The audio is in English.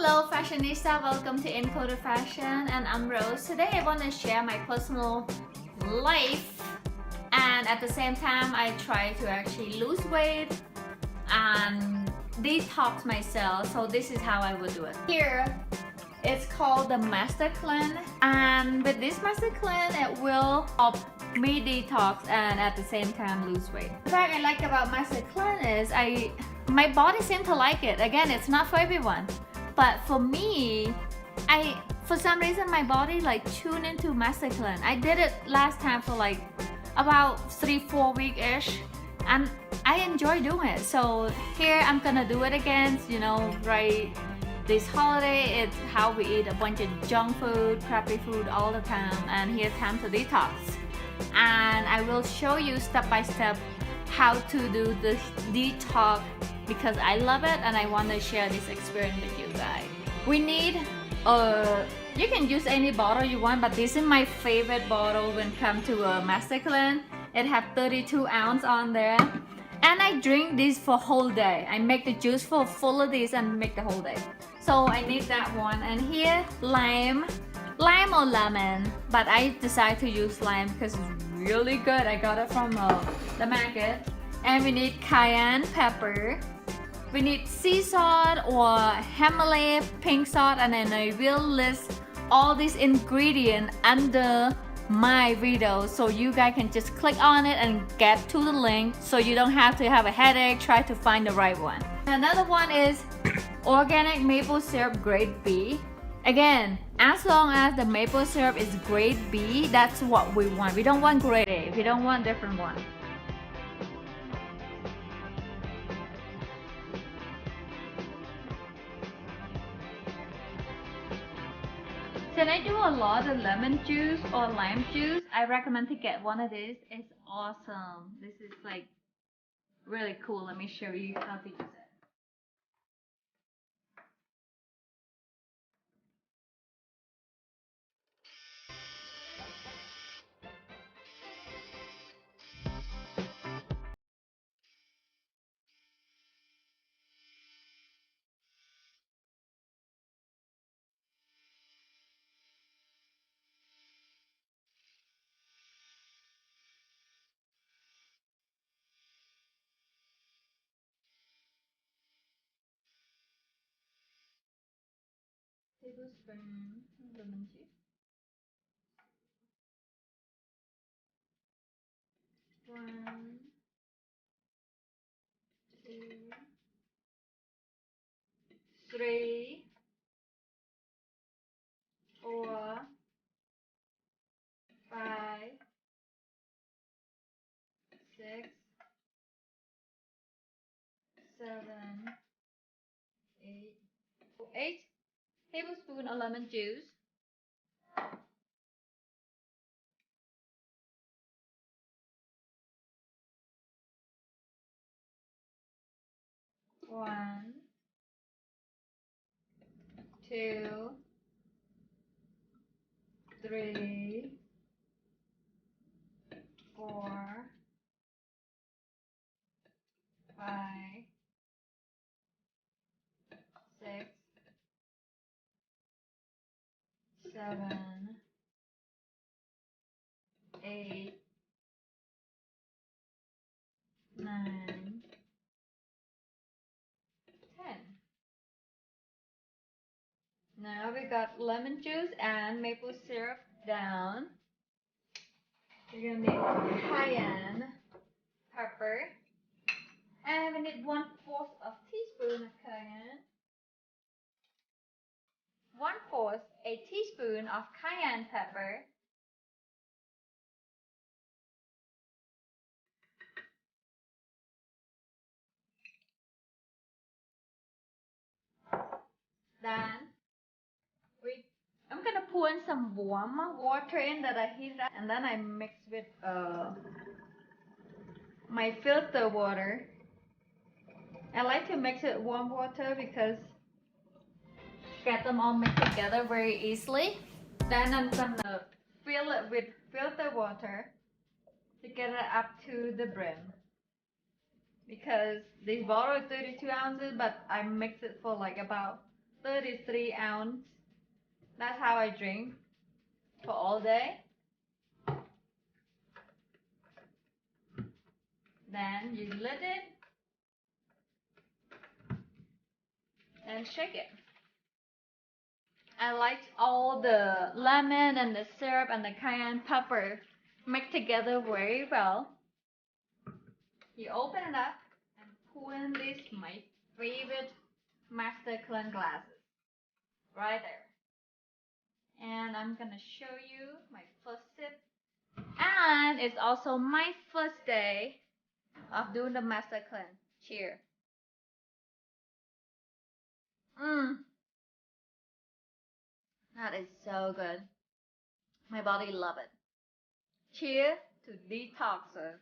Hello fashionista, welcome to Encoded Fashion and I'm Rose. Today I want to share my personal life and at the same time I try to actually lose weight and detox myself. So this is how I would do it. Here it's called the Master Cleanse, and with this Master Cleanse it will help me detox and at the same time lose weight. The fact I like about Master Cleanse is my body seems to like it. Again, it's not for everyone. But for me, for some reason my body like tuned into Master Cleanse. I did it last time for like about 3-4 weeks-ish and I enjoy doing it. So here I'm gonna do it again, you know, right this holiday. It's how we eat a bunch of junk food, crappy food all the time, and here's time to detox. And I will show you step by step how to do the detox because I love it and I want to share this experience with you guys. We need you can use any bottle you want, but this is my favorite bottle when it comes to a Master Cleanse. It has 32 ounces on there and I drink this for whole day. I make the juice full of this and make the whole day. So I need that one. And here lime or lemon, but I decided to use lime because it's really good. I got it from the market. And we need cayenne pepper, we need sea salt or Himalaya pink salt, and then I will list all these ingredients under my video so you guys can just click on it and get to the link so you don't have to have a headache try to find the right one. Another one is organic maple syrup grade B. Again, as long as the maple syrup is grade B, that's what we want. We don't want grade A, we don't want different one. When I do a lot of lemon juice or lime juice, I recommend to get one of these. It's awesome. This is like really cool. Let me show you how to use it. Tablespoon lemon juice. 1, 2, 3, 4, 5, 6, 7, 8. 8 tablespoons of lemon juice. 1, 2, 3, 4, 5, 6, 7, 8, 9, 10. Now we got lemon juice and maple syrup down. We're gonna need cayenne pepper. And we need 1/4 of teaspoon of cayenne. 1/4 a teaspoon of cayenne pepper. Then I'm gonna pour in some warm water in that I heated up, and then I mix with my filter water. I like to mix it warm water because get them all mixed together very easily. Then I'm gonna fill it with filter water to get it up to the brim. Because this bottle is 32 ounces, but I mix it for like about 33 ounce. That's how I drink for all day. Then you lid it and shake it. I like all the lemon and the syrup and the cayenne pepper mixed together very well. You open it up and pour in this, my favorite Master Clean glasses. Right there. And I'm gonna show you my first sip. And it's also my first day of doing the Master Clean. Cheers. That is so good. My body love it. Cheers to detoxer.